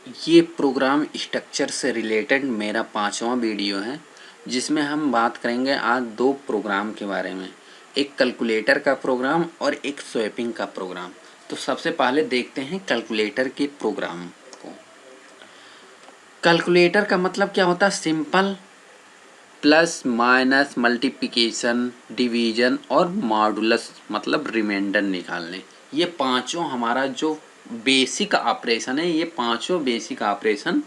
ये programme structure से related मेरा 5वां वीडियो है, जिसमें हम बात करेंगे आज दो प्रोग्राम के बारे में, एक कैलकुलेटर का प्रोग्राम और एक स्वैपिंग का प्रोग्राम। तो सबसे पहले देखते हैं कैलकुलेटर के प्रोग्राम को। कैलकुलेटर का मतलब क्या होता है? Simple, plus minus, multiplication, division और मॉडुलस मतलब रिमाइंडर निकालने। ये पांचों हमारा जो बेसिक ऑपरेशन है, ये पांचों बेसिक ऑपरेशन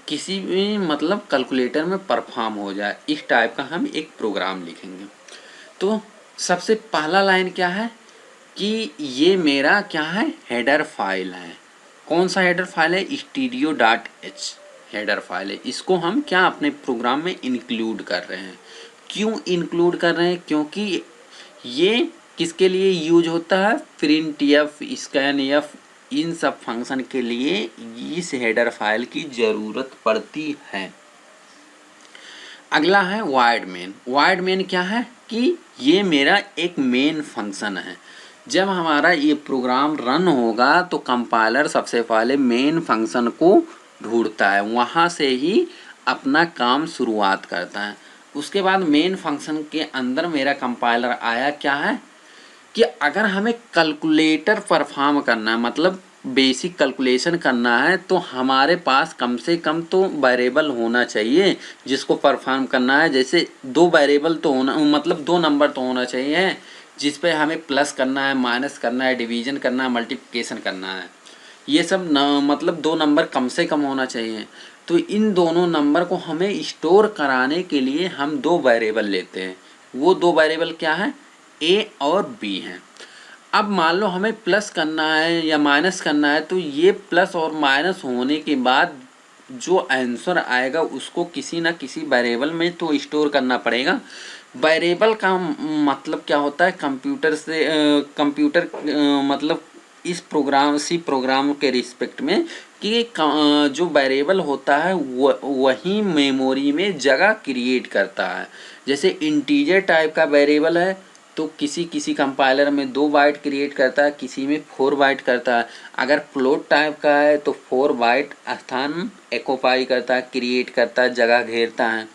किसी भी मतलब कैलकुलेटर में परफॉर्म हो जाए, इस टाइप का हम एक प्रोग्राम लिखेंगे। तो सबसे पहला लाइन क्या है कि ये मेरा क्या है, हेडर फाइल है। कौन सा हेडर फाइल है? studio.h हेडर फाइल है। इसको हम क्या अपने प्रोग्राम में इंक्लूड कर रहे हैं। क्यों इंक्लूड कर रहे हैं? क्योंकि ये किसके लिए यूज होता है? प्रिंट एफ, स्कैन एफ, इन सब फंक्शन के लिए इस हेडर फाइल की ज़रूरत पड़ती है। अगला है वाइड मेन। वाइड मेन क्या है कि ये मेरा एक मेन फंक्शन है। जब हमारा ये प्रोग्राम रन होगा तो कंपाइलर सबसे पहले मेन फंक्शन को ढूंढता है, वहाँ से ही अपना काम शुरुआत करता है। उसके बाद मेन फंक्शन के अंदर मेरा कंपाइलर आया क्या है कि अगर हमें कैलकुलेटर परफॉर्म करना है, मतलब बेसिक कैलकुलेशन करना है, तो हमारे पास कम से कम तो वेरिएबल होना चाहिए जिसको परफॉर्म करना है। जैसे दो वेरिएबल तो होना, मतलब दो नंबर तो होना चाहिए जिस पे हमें प्लस करना है, माइनस करना है, डिवीजन करना है, मल्टीप्लिकेशन करना है। ये सब मतलब दो नंबर कम से कम होना चाहिए। तो इन दोनों नंबर को हमें स्टोर कराने के लिए हम दो वेरिएबल लेते हैं। वो दो वेरिएबल क्या है? ए और बी हैं। अब मान लो हमें प्लस करना है या माइनस करना है, तो ये प्लस और माइनस होने के बाद जो आंसर आएगा उसको किसी ना किसी वेरिएबल में तो स्टोर करना पड़ेगा। वेरिएबल का मतलब क्या होता है? कंप्यूटर से कंप्यूटर मतलब इस प्रोग्राम सी प्रोग्राम के रिस्पेक्ट में कि जो वेरिएबल होता है वही मेमोरी में जगह क्रिएट करता है। जैसे इंटीजर टाइप का वेरिएबल है तो किसी किसी कंपाइलर में 2 बाइट क्रिएट करता है, किसी में 4 बाइट करता है। अगर फ्लोट टाइप का है तो 4 बाइट स्थान एक्यूपाई करता है, क्रिएट करता है, जगह घेरता है।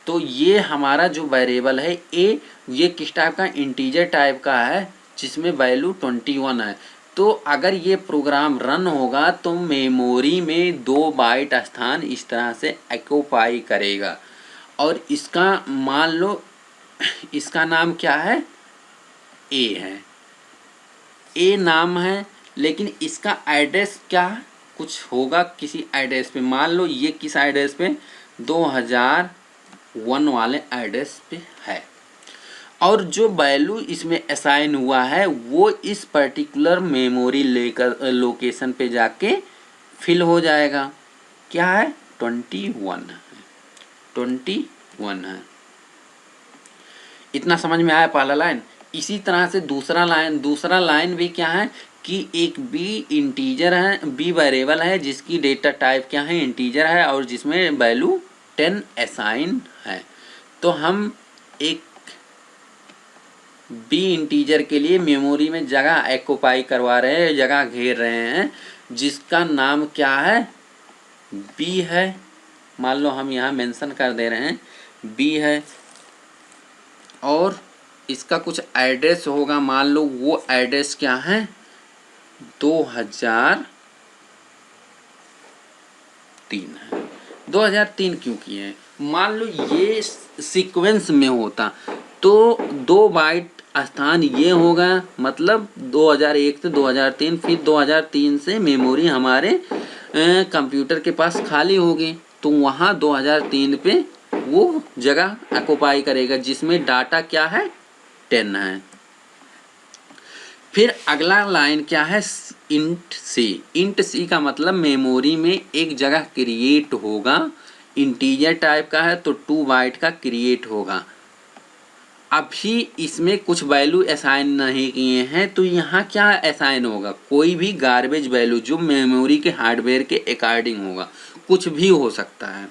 तो ये हमारा जो वेरिएबल है ए, ये किस टाइप का? इंटीजर टाइप का है जिसमें वैल्यू 21 है। तो अगर ये प्रोग्राम रन होगा तो मेमोरी में 2 बाइट स्थान इस तरह से एक्यूपाई करेगा। और इसका मान लो इसका नाम क्या है? ए है, ए नाम है, लेकिन इसका एड्रेस क्या है? कुछ होगा किसी एड्रेस पे। मान लो ये किस एड्रेस पे? 2001 वाले एड्रेस पे है। और जो वैल्यू इसमें असाइन हुआ है वो इस पर्टिकुलर मेमोरी लेकर लोकेशन पे जाके फिल हो जाएगा। क्या है? 21 है, 21 है। इतना समझ में आया पहला लाइन। इसी तरह से दूसरा लाइन भी क्या है कि एक बी इंटीजर है, बी वेरिएबल है जिसकी डेटा टाइप क्या है? इंटीजर है, और जिसमें वैल्यू 10 असाइन है। तो हम एक बी इंटीजर के लिए मेमोरी में जगह एक्यूपाई करवा रहे हैं, जगह घेर रहे हैं, जिसका नाम क्या है? बी है। मान लो हम यहाँ मेंशन कर दे रहे हैं बी है, और इसका कुछ एड्रेस होगा। मान लो वो एड्रेस क्या है? 2003 है। 2003 क्यों किए हैं? मान लो ये सीक्वेंस में होता तो 2 बाइट स्थान ये होगा, मतलब 2001 से 2003, फिर 2003 से मेमोरी हमारे कंप्यूटर के पास खाली होगी, तो वहाँ 2003 पे वो जगह ऑक्युपाई करेगा जिसमें डाटा क्या है? 10 है। फिर अगला लाइन क्या है? इंट सी। इंट सी का मतलब मेमोरी में एक जगह क्रिएट होगा, इंटीजर टाइप का है तो 2 बाइट का क्रिएट होगा। अभी इसमें कुछ वैल्यू असाइन नहीं किए हैं, तो यहाँ क्या असाइन होगा? कोई भी गार्बेज वैल्यू जो मेमोरी के हार्डवेयर के अकॉर्डिंग होगा, कुछ भी हो सकता है।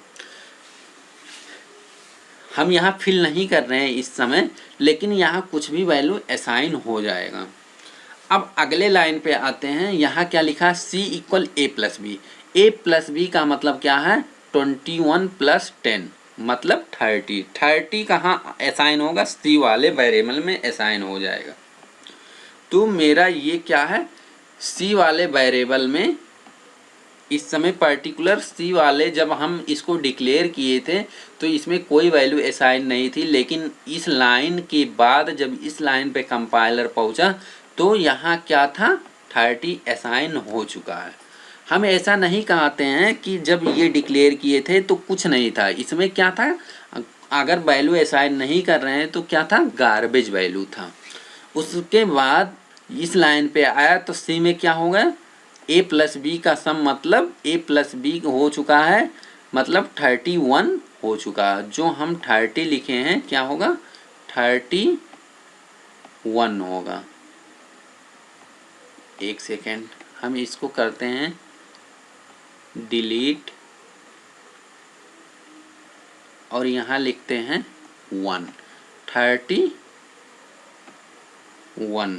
हम यहाँ फिल नहीं कर रहे हैं इस समय, लेकिन यहाँ कुछ भी वैल्यू असाइन हो जाएगा। अब अगले लाइन पे आते हैं। यहाँ क्या लिखा? C = A + B। A plus B का मतलब क्या है 21 प्लस 10 मतलब 30। 30 कहाँ असाइन होगा, सी वाले वेरिएबल में असाइन हो जाएगा। तो मेरा ये क्या है, सी वाले वेरिएबल में इस समय पर्टिकुलर सी वाले जब हम इसको डिक्लेयर किए थे तो इसमें कोई वैल्यू असाइन नहीं थी, लेकिन इस लाइन के बाद जब इस लाइन पे कंपाइलर पहुंचा तो यहाँ क्या था 30 असाइन हो चुका है। हम ऐसा नहीं कहते हैं कि जब ये डिक्लेयर किए थे तो कुछ नहीं था, इसमें क्या था, अगर वैल्यू असाइन नहीं कर रहे हैं तो क्या था, गार्बेज वैल्यू था। उसके बाद इस लाइन पे आया तो सी में क्या होगा, ए प्लस बी का सम मतलब ए प्लस बी हो चुका है, मतलब 31 हो चुका है। जो हम 30 लिखे हैं क्या होगा 31 होगा। एक सेकेंड, हम इसको करते हैं डिलीट और यहाँ लिखते हैं 1, 31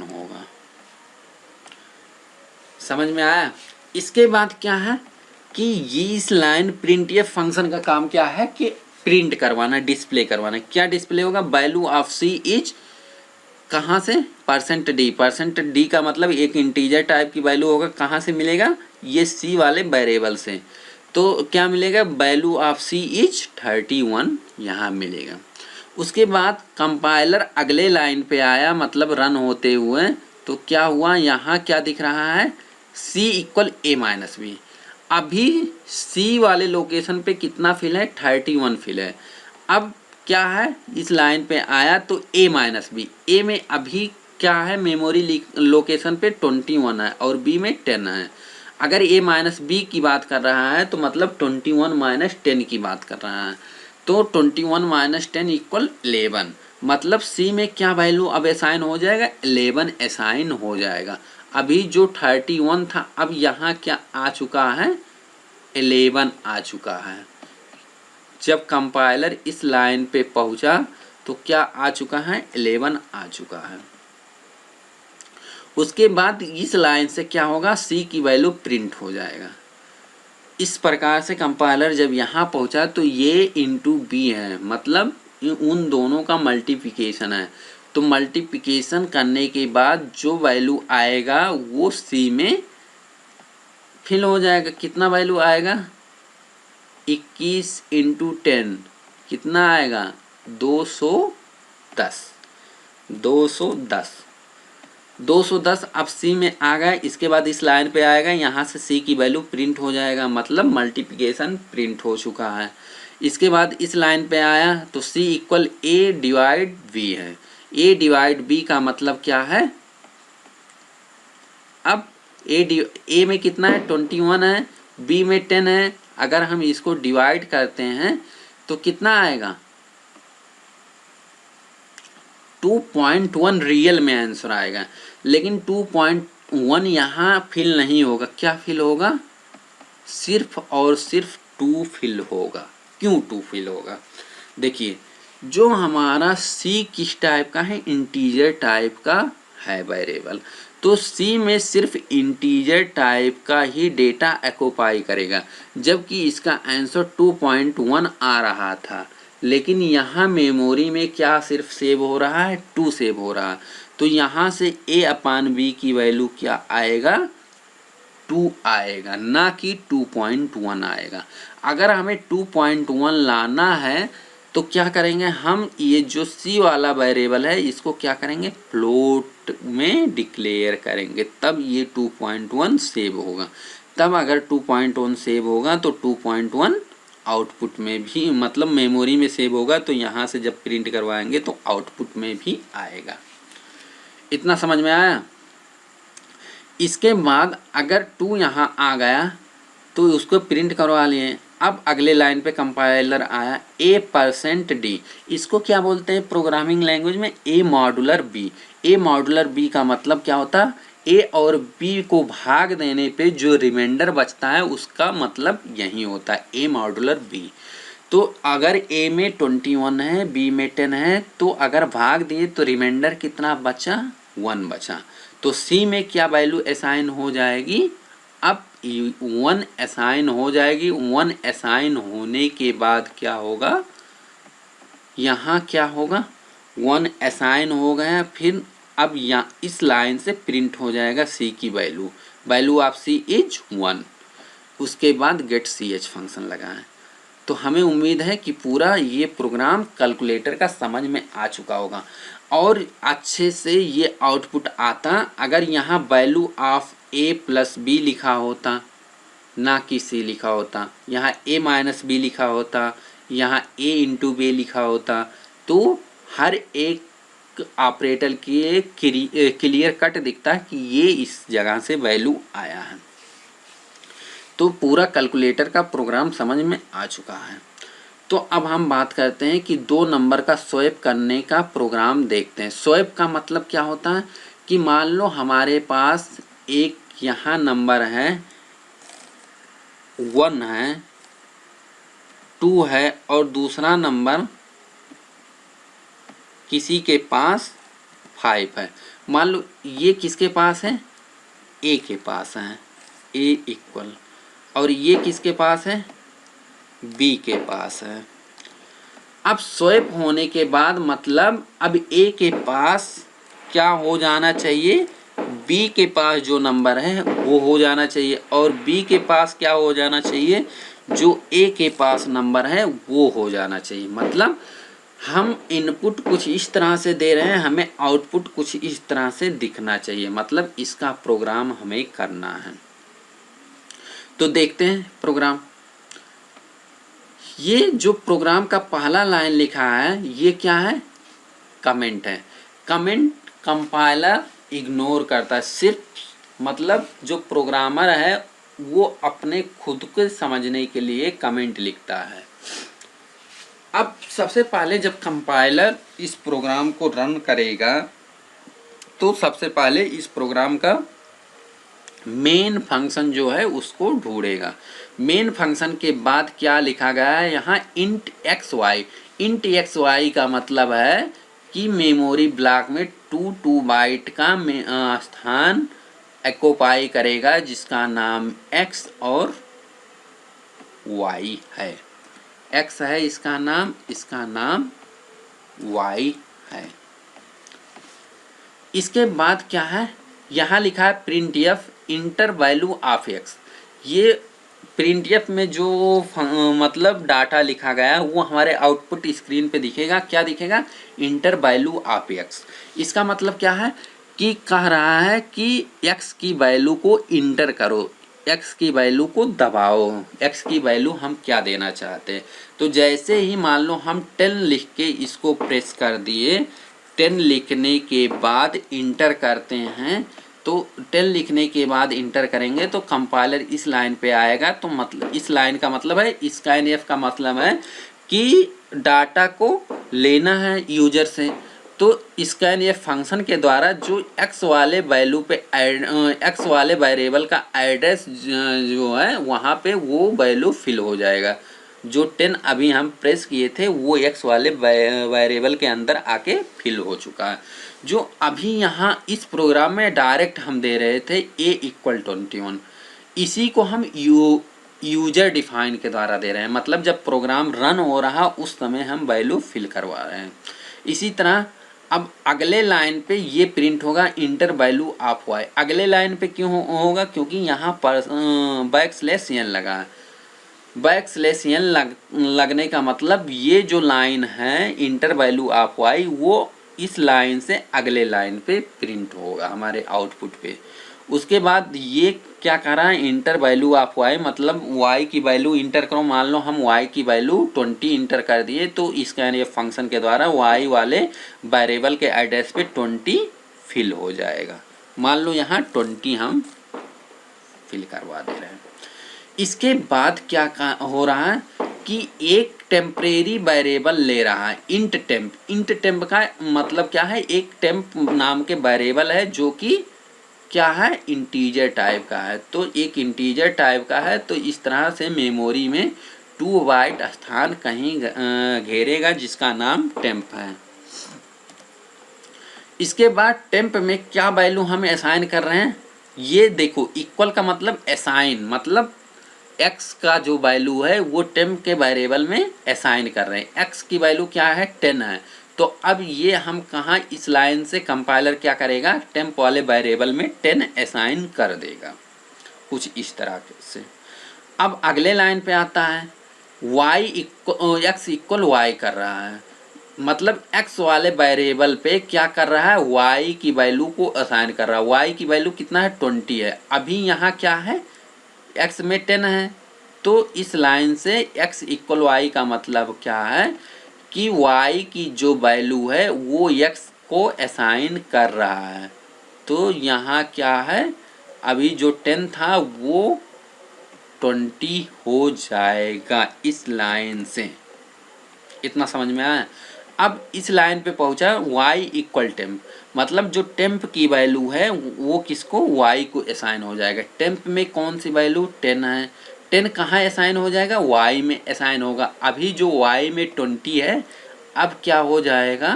होगा। समझ में आया। इसके बाद क्या है कि ये इस लाइन प्रिंटफ फंक्शन का काम क्या है कि प्रिंट करवाना, डिस्प्ले करवाना। क्या डिस्प्ले होगा, वैल्यू ऑफ सी इज कहाँ से %d। %d का मतलब एक इंटीजर टाइप की वैल्यू होगा, कहाँ से मिलेगा, ये सी वाले वेरिएबल से। तो क्या मिलेगा, वैल्यू ऑफ सी इज 31 यहाँ मिलेगा। उसके बाद कंपाइलर अगले लाइन पे आया, मतलब रन होते हुए, तो क्या हुआ, यहाँ क्या दिख रहा है, c इक्वल ए माइनस बी। अभी c वाले लोकेशन पे कितना फिल है 31 फिल है। अब क्या है, इस लाइन पे आया तो a माइनस बी, ए में अभी क्या है मेमोरी लोकेशन पे 21 है और b में 10 है। अगर a माइनस बी की बात कर रहा है तो मतलब 21 माइनस 10 की बात कर रहा है। तो 21 माइनस 10 इक्वल 11, मतलब c में क्या वैल्यू अब असाइन हो जाएगा, 11 असाइन हो जाएगा। अभी जो 31 था अब यहाँ क्या आ चुका है, 11 आ चुका है। जब कंपाइलर इस लाइन पे पहुंचा तो क्या आ चुका है, 11 आ चुका है। उसके बाद इस लाइन से क्या होगा, c की वैल्यू प्रिंट हो जाएगा। इस प्रकार से कंपाइलर जब यहाँ पहुंचा तो ये इंटू बी है, मतलब उन दोनों का मल्टीप्लिकेशन है। तो मल्टीप्लिकेशन करने के बाद जो वैल्यू आएगा वो सी में फिल हो जाएगा। कितना वैल्यू आएगा, 21 इंटू 10 कितना आएगा, 210। 210 अब सी में आ गया। इसके बाद इस लाइन पे आएगा, यहाँ से सी की वैल्यू प्रिंट हो जाएगा, मतलब मल्टीप्लिकेशन प्रिंट हो चुका है। इसके बाद इस लाइन पे आया तो c इक्वल ए डिवाइड बी है। a डिवाइड बी का मतलब क्या है, अब a में कितना है 21 है, b में 10 है। अगर हम इसको डिवाइड करते हैं तो कितना आएगा, 2.1 रियल में आंसर आएगा। लेकिन 2.1 यहाँ फिल नहीं होगा, क्या फिल होगा, सिर्फ और सिर्फ 2 फिल होगा। क्यों 2 फिल होगा, देखिए जो हमारा c किस टाइप का है, इंटीजर टाइप का है वेरिएबल, तो c में सिर्फ इंटीजर टाइप का ही डेटा ऑक्युपाई करेगा। जबकि इसका आंसर 2.1 आ रहा था, लेकिन यहाँ मेमोरी में क्या सिर्फ सेव हो रहा है, 2 सेव हो रहा है। तो यहाँ से a/b की वैल्यू क्या आएगा, 2 आएगा, ना कि 2.1 आएगा। अगर हमें 2.1 लाना है तो क्या करेंगे, हम ये जो c वाला वेरिएबल है इसको क्या करेंगे, फ्लोट में डिक्लेयर करेंगे, तब ये 2.1 सेव होगा। तब अगर 2.1 सेव होगा तो 2.1 आउटपुट में भी, मतलब मेमोरी में सेव होगा, तो यहाँ से जब प्रिंट करवाएंगे तो आउटपुट में भी आएगा। इतना समझ में आया। इसके बाद अगर 2 यहाँ आ गया तो उसको प्रिंट करवा लिए। अब अगले लाइन पे कंपाइलर आया a%d, इसको क्या बोलते हैं प्रोग्रामिंग लैंग्वेज में, a modular b। a modular b का मतलब क्या होता है, a और b को भाग देने पे जो रिमाइंडर बचता है उसका मतलब यही होता है a मॉडुलर b। तो अगर a में 21 है, b में 10 है, तो अगर भाग दिए तो रिमाइंडर कितना बचा, 1 बचा। तो c में क्या वैल्यू असाइन हो जाएगी, अब 1 असाइन हो जाएगी। 1 असाइन होने के बाद क्या होगा, यहाँ क्या होगा, 1 असाइन हो गया। फिर अब यहाँ इस लाइन से प्रिंट हो जाएगा सी की value, value of C is 1। उसके बाद गेट सी एच फंक्शन लगाएं। तो हमें उम्मीद है कि पूरा ये प्रोग्राम कैलकुलेटर का समझ में आ चुका होगा और अच्छे से ये आउटपुट आता अगर यहाँ value of A plus B लिखा होता, ना कि सी लिखा होता। यहाँ ए माइनस बी लिखा होता, यहाँ ए इंटू बी लिखा होता, तो हर एक ऑपरेटर के क्लियर कट दिखता है कि ये इस जगह से वैल्यू आया है। तो पूरा कैलकुलेटर का प्रोग्राम समझ में आ चुका है। तो अब हम बात करते हैं कि 2 नंबर का स्वैप करने का प्रोग्राम देखते हैं। स्वैप का मतलब क्या होता है कि मान लो हमारे पास एक यहाँ नंबर है 1 है, 2 है और दूसरा नंबर किसी के पास 5 है। मान लो ये किसके पास है, ए के पास है, ए इक्वल, और ये किसके पास है, बी के पास है। अब स्वैप होने के बाद मतलब अब ए के पास क्या हो जाना चाहिए, बी के पास जो नंबर है वो हो जाना चाहिए, और बी के पास क्या हो जाना चाहिए, जो ए के पास नंबर है वो हो जाना चाहिए। मतलब हम इनपुट कुछ इस तरह से दे रहे हैं, हमें आउटपुट कुछ इस तरह से दिखना चाहिए। मतलब इसका प्रोग्राम हमें करना है। तो देखते हैं प्रोग्राम। ये जो प्रोग्राम का पहला लाइन लिखा है ये क्या है, कमेंट है। कमेंट कंपाइलर इग्नोर करता है, सिर्फ मतलब जो प्रोग्रामर है वो अपने खुद को समझने के लिए कमेंट लिखता है। अब सबसे पहले जब कंपाइलर इस प्रोग्राम को रन करेगा तो सबसे पहले इस प्रोग्राम का मेन फंक्शन जो है उसको ढूंढेगा। मेन फंक्शन के बाद क्या लिखा गया है यहाँ, int X Y. Int X Y का मतलब है कि मेमोरी ब्लॉक में 2 बाइट का स्थान ऑक्युपाई करेगा जिसका नाम एक्स और वाई है। एक्स है इसका नाम वाई है। इसके बाद क्या है, यहाँ लिखा है print F inter value of x. ये प्रिंट एफ में जो मतलब डाटा लिखा गया है वो हमारे आउटपुट स्क्रीन पे दिखेगा। क्या दिखेगा, इंटर वैल्यू ऑफ एक्स। इसका मतलब क्या है कि कह रहा है कि एक्स की वैल्यू को इंटर करो, एक्स की वैल्यू को दबाओ, एक्स की वैल्यू हम क्या देना चाहते हैं। तो जैसे ही मान लो हम 10 लिख के इसको प्रेस कर दिए, 10 लिखने के बाद इंटर करते हैं, तो 10 लिखने के बाद इंटर करेंगे तो कंपाइलर इस लाइन पे आएगा। तो मतलब इस लाइन का मतलब है, स्कैन एफ का मतलब है कि डाटा को लेना है यूजर से। तो स्कैन एफ फंक्शन के द्वारा जो एक्स वाले वैल्यू पे एक्स वाले वेरिएबल का एड्रेस जो है वहाँ पे वो वैल्यू फिल हो जाएगा। जो 10 अभी हम प्रेस किए थे वो एक्स वाले वेरिएबल के अंदर आके फिल हो चुका है। जो अभी यहाँ इस प्रोग्राम में डायरेक्ट हम दे रहे थे a इक्वल 21, इसी को हम यूजर डिफाइन के द्वारा दे रहे हैं। मतलब जब प्रोग्राम रन हो रहा उस समय हम वैल्यू फिल करवा रहे हैं। इसी तरह अब अगले लाइन पे ये प्रिंट होगा इंटर वैल्यू ऑफ वाई। अगले लाइन पे क्यों होगा, क्योंकि यहाँ पर बैकस्लैश n लगा है। बैकस्लैश n लगने का मतलब ये जो लाइन है इंटर वैल्यू ऑफ वाई वो इस लाइन से अगले लाइन पे प्रिंट होगा हमारे आउटपुट पे। उसके बाद ये क्या कर रहा है, इंटर वैल्यू ऑफ वाई मतलब वाई की वैल्यू इंटर करो। मान लो हम वाई की वैल्यू 20 इंटर कर दिए तो इसका ये फंक्शन के द्वारा वाई वाले वेरिएबल के एड्रेस पे 20 फिल हो जाएगा। मान लो यहाँ 20 हम फिल करवा दे रहे हैं। इसके बाद क्या हो रहा है कि एक टेम्परेरी वेरिएबल ले रहा है इंट टेम्प। इंट टेम्प का मतलब क्या है, एक टेम्प नाम के वेरिएबल है जो कि क्या है, इंटीजर टाइप का है। तो एक इंटीजर टाइप का है तो इस तरह से मेमोरी में 2 बाइट स्थान कहीं घेरेगा जिसका नाम टेम्प है। इसके बाद टेम्प में क्या वैल्यू हम असाइन कर रहे हैं, ये देखो इक्वल का मतलब असाइन, मतलब x का जो वैल्यू है वो टेम्प के वेरिएबल में असाइन कर रहे हैं। x की वैल्यू क्या है 10 है, तो अब ये हम कहाँ इस लाइन से कंपाइलर क्या करेगा, टेम्प वाले वेरिएबल में 10 असाइन कर देगा, कुछ इस तरह से। अब अगले लाइन पे आता है x इक्वल वाई कर रहा है, मतलब x वाले वेरिएबल पे क्या कर रहा है, y की वैल्यू को असाइन कर रहा है। y की वैल्यू कितना है 20 है, अभी यहाँ क्या है x में 10 है, तो इस लाइन से x इक्वल वाई का मतलब क्या है कि y की जो वैल्यू है वो x को असाइन कर रहा है। तो यहाँ क्या है, अभी जो 10 था वो 20 हो जाएगा इस लाइन से। इतना समझ में आया। अब इस लाइन पे पहुंचा y इक्वल टेम्प, मतलब जो टेम्प की वैल्यू है वो किसको, y को असाइन हो जाएगा। टेम्प में कौन सी वैल्यू 10 है, 10 कहाँ असाइन हो जाएगा, y में असाइन होगा। अभी जो y में 20 है, अब क्या हो जाएगा,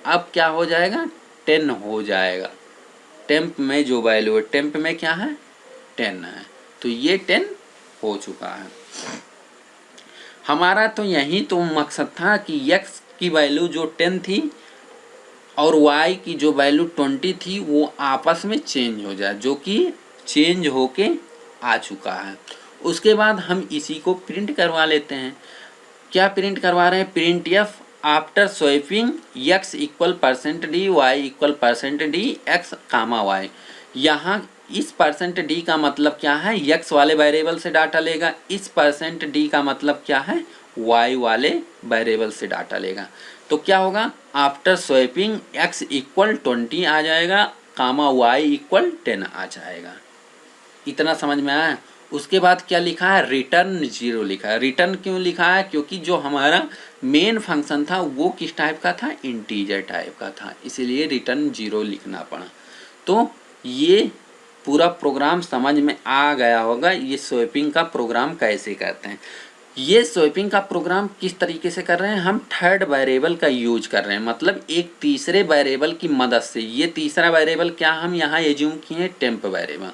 अब क्या हो जाएगा 10 हो जाएगा। टेम्प में जो वैल्यू है, टेम्प में क्या है 10 है, तो ये 10 हो चुका है। हमारा तो यही तो मकसद था कि x की वैल्यू जो 10 थी और y की जो वैल्यू 20 थी वो आपस में चेंज हो जाए, जो कि चेंज होके आ चुका है। उसके बाद हम इसी को प्रिंट करवा लेते हैं। क्या प्रिंट करवा रहे हैं, printf after swapping x equal percent d y equal percent d x comma y. यहाँ इस परसेंट डी का मतलब क्या है, x वाले वेरिएबल से डाटा लेगा, इस परसेंट डी का मतलब क्या है, y वाले वेरिएबल से डाटा लेगा। तो क्या होगा, आफ्टर स्वैपिंग x इक्वल 20 आ जाएगा, कामा y इक्वल 10 आ जाएगा। इतना समझ में आया। उसके बाद क्या लिखा है, रिटर्न 0 लिखा है। रिटर्न क्यों लिखा है, क्योंकि जो हमारा मेन फंक्शन था वो किस टाइप का था, इंटीजर टाइप का था, इसीलिए रिटर्न 0 लिखना पड़ा। तो ये पूरा प्रोग्राम समझ में आ गया होगा, ये स्वैपिंग का प्रोग्राम कैसे करते हैं। ये स्वैपिंग का प्रोग्राम किस तरीके से कर रहे हैं, हम थर्ड वेरिएबल का यूज कर रहे हैं, मतलब एक तीसरे वेरिएबल की मदद से। ये तीसरा वेरिएबल क्या हम यहाँ एज्यूम किए हैं, टेम्प वेरिएबल।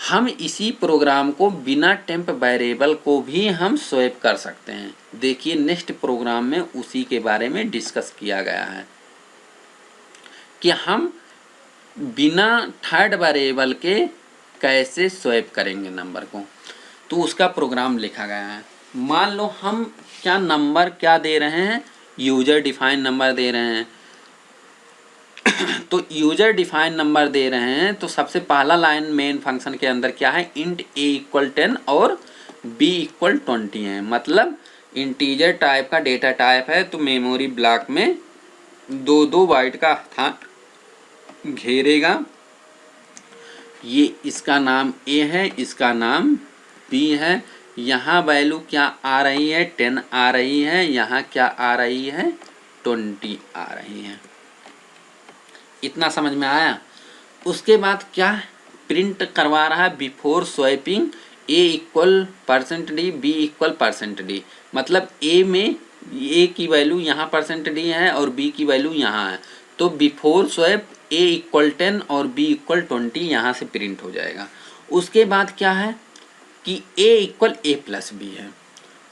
हम इसी प्रोग्राम को बिना टेम्प वेरिएबल को भी हम स्वैप कर सकते हैं। देखिए नेक्स्ट प्रोग्राम में उसी के बारे में डिस्कस किया गया है कि हम बिना थर्ड वेरिएबल के कैसे स्वैप करेंगे नंबर को। तो उसका प्रोग्राम लिखा गया है। मान लो हम क्या नंबर क्या दे रहे हैं, यूजर डिफाइन नंबर दे रहे हैं। तो यूजर डिफाइन नंबर दे रहे हैं, तो सबसे पहला लाइन मेन फंक्शन के अंदर क्या है, इंट a इक्वल 10 और b इक्वल 20 है, मतलब इंटीजर टाइप का डेटा टाइप है। तो मेमोरी ब्लॉक में 2-2 बाइट का स्थान घेरेगा। ये इसका नाम a है, इसका नाम b है। यहाँ वैल्यू क्या आ रही है, 10 आ रही है, यहाँ क्या आ रही है, 20 आ रही है। इतना समझ में आया। उसके बाद क्या प्रिंट करवा रहा है, before swapping a equal percent D B equal percent D, मतलब a में a की वैल्यू यहाँ परसेंट डी है और b की वैल्यू यहाँ है। तो बिफोर स्वैप a इक्वल 10 और b इक्वल 20 यहाँ से प्रिंट हो जाएगा। उसके बाद क्या है कि a equal a plus B है।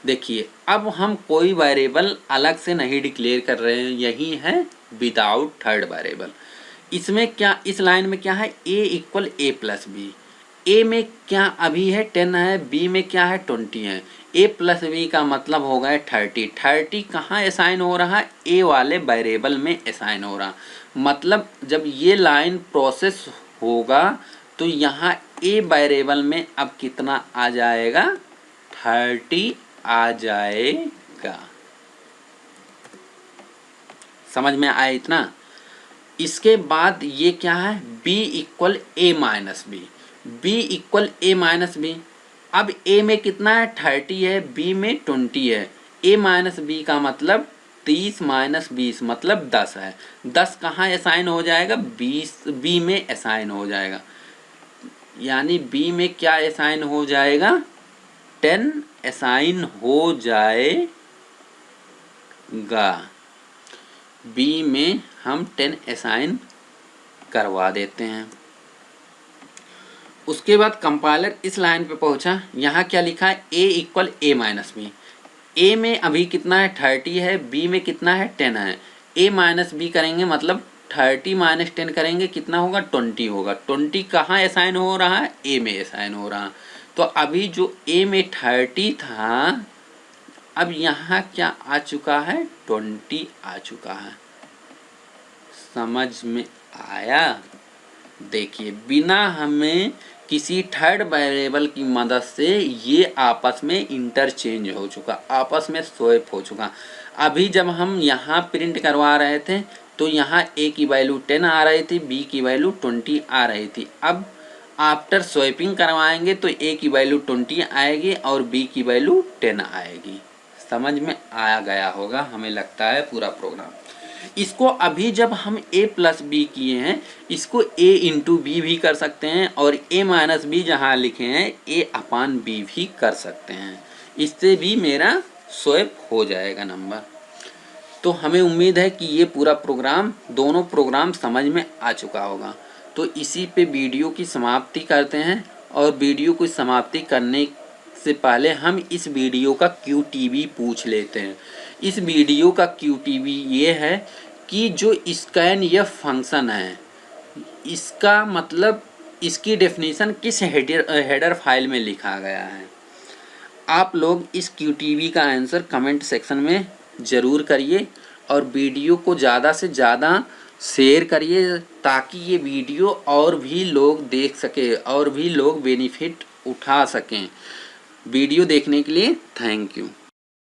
देखिए अब हम कोई वेरिएबल अलग से नहीं डिक्लेयर कर रहे हैं, यही है विदाउट थर्ड वेरिएबल। इसमें क्या, इस लाइन में क्या है, a equal a plus B. a में क्या अभी है 10 है, b में क्या है 20 है, a प्लस बी का मतलब हो गया 30। 30 कहाँ असाइन हो रहा है, a वाले वेरिएबल में असाइन हो रहा। मतलब जब ये लाइन प्रोसेस होगा तो यहाँ a वेरिएबल में अब कितना आ जाएगा, 30 आ जाएगा। समझ में आया इतना। इसके बाद ये क्या है, b equal a minus B, b equal a minus B. अब a में कितना है 30 है, b में 20 है, a माइनस बी का मतलब 30 माइनस 20 मतलब 10 है। 10 कहाँ असाइन हो जाएगा, 20 b में असाइन हो जाएगा, यानी b में क्या असाइन हो जाएगा, 10 असाइन हो जाएगा। b में हम 10 असाइन करवा देते हैं। उसके बाद कंपाइलर इस लाइन पे पहुंचा, यहाँ क्या लिखा है a equal a minus B. a में अभी कितना है 30 है, b में कितना है 10 है। a माइनस बी करेंगे मतलब 30 माइनस 10 करेंगे कितना होगा 20 होगा। 20 कहाँ असाइन हो रहा है a में असाइन हो रहा है। तो अभी जो a में 30 था अब यहाँ क्या आ चुका है 20 आ चुका है। समझ में आया। देखिए बिना हमें किसी थर्ड वेरिएबल की मदद से ये आपस में इंटरचेंज हो चुका, आपस में स्वैप हो चुका। अभी जब हम यहाँ प्रिंट करवा रहे थे तो यहाँ a की वैल्यू 10 आ रही थी, b की वैल्यू 20 आ रही थी। अब आफ्टर स्वैपिंग करवाएंगे तो a की वैल्यू 20 आएगी और b की वैल्यू 10 आएगी। समझ में आ गया होगा हमें लगता है पूरा प्रोग्राम। इसको अभी जब हम a प्लस बी किए हैं इसको a इंटू बी भी कर सकते हैं और a माइनस बी जहाँ लिखे हैं a अपान बी भी कर सकते हैं। इससे भी मेरा स्वैप हो जाएगा नंबर। तो हमें उम्मीद है कि ये पूरा प्रोग्राम दोनों प्रोग्राम समझ में आ चुका होगा। तो इसी पे वीडियो की समाप्ति करते हैं और वीडियो की समाप्ति करने से पहले हम इस वीडियो का QTV पूछ लेते हैं। इस वीडियो का QTV ये है कि जो स्कैनएफ फंक्शन है इसका मतलब इसकी डेफिनेशन किस हेडर फाइल में लिखा गया है। आप लोग इस QTV का आंसर कमेंट सेक्शन में ज़रूर करिए और वीडियो को ज़्यादा से ज़्यादा शेयर करिए ताकि ये वीडियो और भी लोग देख सके और भी लोग बेनिफिट उठा सकें। वीडियो देखने के लिए थैंक यू।